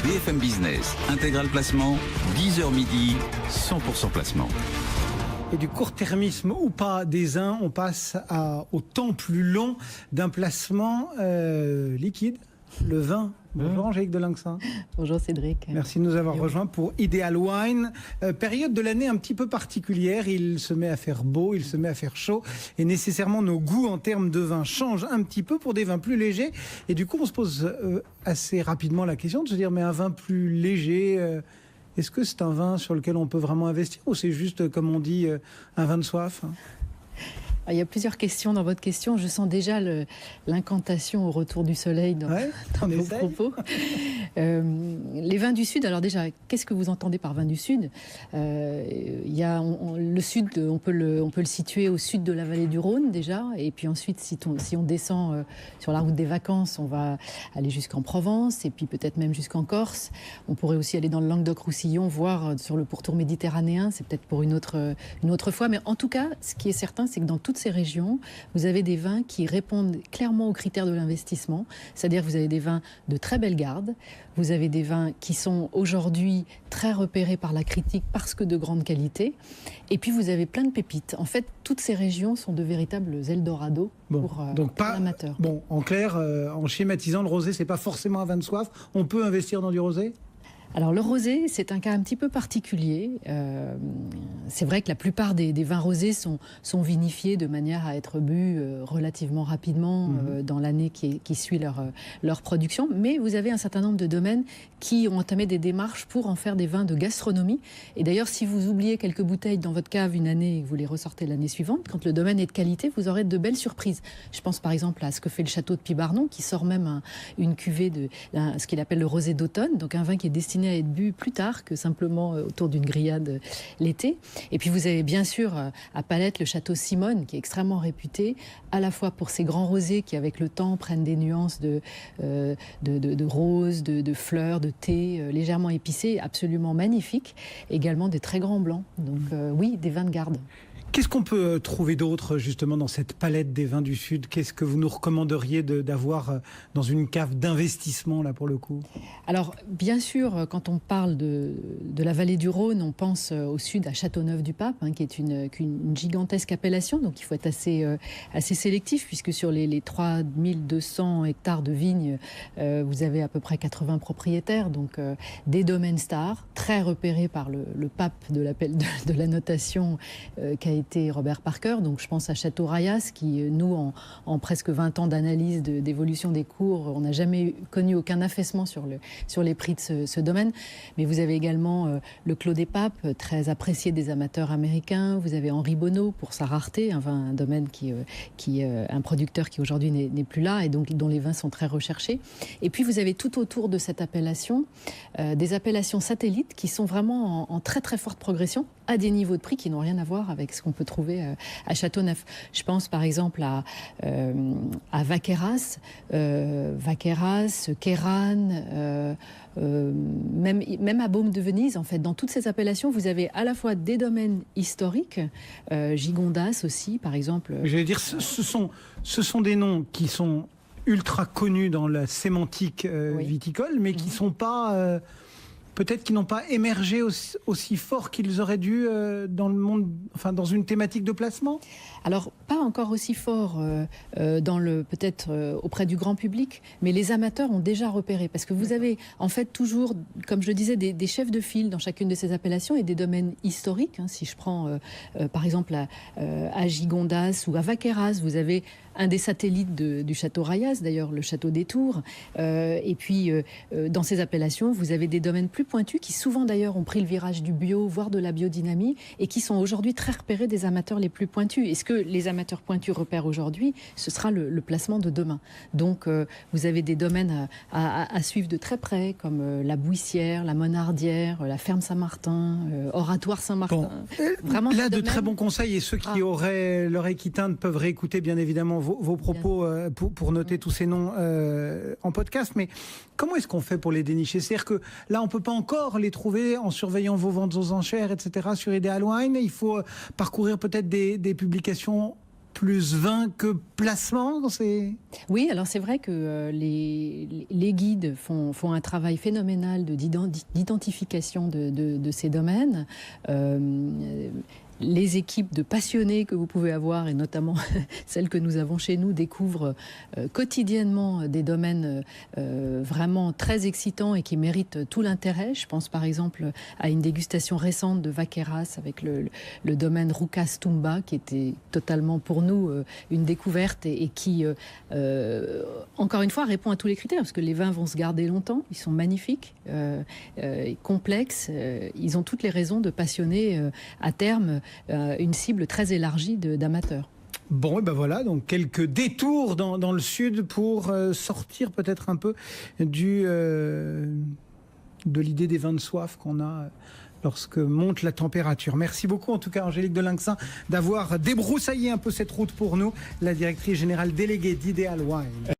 BFM Business, Intégral Placement, 10h midi, 100% placement. Et du court-termisme ou pas des uns, on passe au temps plus long d'un placement liquide, le vin. Bonjour Angélique Delinxin. Bonjour Cédric. Merci de nous avoir rejoints pour Ideal Wine. Période de l'année un petit peu particulière, il se met à faire beau, il se met à faire chaud et nécessairement nos goûts en termes de vin changent un petit peu pour des vins plus légers. Et du coup on se pose assez rapidement la question de se dire mais un vin plus léger, est-ce que c'est un vin sur lequel on peut vraiment investir ou c'est juste comme on dit un vin de soif ? Il y a plusieurs questions dans votre question. Je sens déjà l'incantation au retour du soleil dans vos propos. Les vins du Sud, alors déjà, qu'est-ce que vous entendez par vin du Sud ? Il y a le Sud, on peut le situer au sud de la vallée du Rhône déjà. Et puis ensuite, si on descend sur la route des vacances, on va aller jusqu'en Provence et puis peut-être même jusqu'en Corse. On pourrait aussi aller dans le Languedoc-Roussillon, voir sur le pourtour méditerranéen. C'est peut-être pour une autre fois. Mais en tout cas, ce qui est certain, c'est que dans toutes ces régions, vous avez des vins qui répondent clairement aux critères de l'investissement, c'est-à-dire que vous avez des vins de très belle garde, vous avez des vins qui sont aujourd'hui très repérés par la critique parce que de grande qualité, et puis vous avez plein de pépites. En fait, toutes ces régions sont de véritables Eldorado pour l'amateur. Bon, en clair, en schématisant, le rosé, c'est pas forcément un vin de soif. On peut investir dans du rosé ? Alors le rosé, c'est un cas un petit peu particulier. C'est vrai que la plupart des vins rosés sont vinifiés de manière à être bu relativement rapidement dans l'année qui suit leur production. Mais vous avez un certain nombre de domaines qui ont entamé des démarches pour en faire des vins de gastronomie. Et d'ailleurs, si vous oubliez quelques bouteilles dans votre cave une année et que vous les ressortez l'année suivante, quand le domaine est de qualité, vous aurez de belles surprises. Je pense par exemple à ce que fait le château de Pibarnon, qui sort même une cuvée de ce qu'il appelle le rosé d'automne, donc un vin qui est destiné à être bu plus tard que simplement autour d'une grillade l'été. Et puis vous avez bien sûr à Palette le château Simone qui est extrêmement réputé à la fois pour ses grands rosés qui avec le temps prennent des nuances de rose, de fleurs, de thé légèrement épicés, absolument magnifiques. Également des très grands blancs. Donc oui, des vins de garde. Qu'est-ce qu'on peut trouver d'autre justement dans cette palette des vins du Sud ? Qu'est-ce que vous nous recommanderiez d'avoir dans une cave d'investissement là pour le coup ? Alors bien sûr, quand on parle de la vallée du Rhône, on pense au sud à Châteauneuf-du-Pape, qui est une gigantesque appellation, donc il faut être assez sélectif puisque sur les 3200 hectares de vignes, vous avez à peu près 80 propriétaires, donc des domaines stars, très repérés par le pape de la notation qui a été Robert Parker. Donc je pense à Château Rayas qui, nous, en presque 20 ans d'analyse d'évolution des cours, on n'a jamais connu aucun affaissement sur les prix de ce domaine. Mais vous avez également le Clos des Papes, très apprécié des amateurs américains. Vous avez Henri Bonneau pour sa rareté, un domaine un producteur qui aujourd'hui n'est plus là et donc dont les vins sont très recherchés. Et puis vous avez tout autour de cette appellation des appellations satellites qui sont vraiment en très très forte progression à des niveaux de prix qui n'ont rien à voir avec ce qu'on peut trouver à Châteauneuf. Je pense par exemple à Vaqueras, Kéran, même à Baume de Venise. En fait, dans toutes ces appellations, vous avez à la fois des domaines historiques, Gigondas aussi, par exemple. J'allais dire, ce sont des noms qui sont ultra connus dans la sémantique viticole, mais qui sont pas... peut-être qu'ils n'ont pas émergé aussi fort qu'ils auraient dû dans le monde, enfin dans une thématique de placement ? Alors, pas encore aussi fort peut-être auprès du grand public, mais les amateurs ont déjà repéré. Parce que vous avez en fait toujours, comme je le disais, des chefs de file dans chacune de ces appellations et des domaines historiques. Si je prends par exemple à Gigondas ou à Vaqueras, vous avez un des satellites du château Rayas, d'ailleurs le château des Tours. Et puis, dans ces appellations, vous avez des domaines plus pointus qui souvent d'ailleurs ont pris le virage du bio, voire de la biodynamie, et qui sont aujourd'hui très repérés des amateurs les plus pointus. Est-ce que les amateurs pointus repèrent aujourd'hui, ce sera le placement de demain. Donc, vous avez des domaines à suivre de très près, comme la Bouissière, la Monardière, la Ferme Saint-Martin, Oratoire Saint-Martin. Vraiment là, de très bons conseils, et ceux qui auraient l'oreille qui teinte peuvent réécouter bien évidemment vos propos pour noter tous ces noms en podcast. Mais comment est-ce qu'on fait pour les dénicher ? C'est-à-dire que là, on ne peut pas encore les trouver en surveillant vos ventes aux enchères, etc. sur Ideal Wine. Il faut parcourir peut-être des publications plus vin que placement. Oui, alors c'est vrai que les guides font un travail phénoménal d'identification de ces domaines. Les équipes de passionnés que vous pouvez avoir, et notamment celles que nous avons chez nous, découvrent quotidiennement des domaines vraiment très excitants et qui méritent tout l'intérêt. Je pense par exemple à une dégustation récente de Vaqueras avec le domaine Roucas Tumba, qui était totalement pour nous une découverte et qui, encore une fois, répond à tous les critères, parce que les vins vont se garder longtemps, ils sont magnifiques, complexes, ils ont toutes les raisons de passionner à terme une cible très élargie d'amateurs. Bon, et ben voilà, donc quelques détours dans le sud pour sortir peut-être un peu de l'idée des vins de soif qu'on a lorsque monte la température. Merci beaucoup en tout cas Angélique de Linxin d'avoir débroussaillé un peu cette route pour nous, la directrice générale déléguée d'Ideal Wine.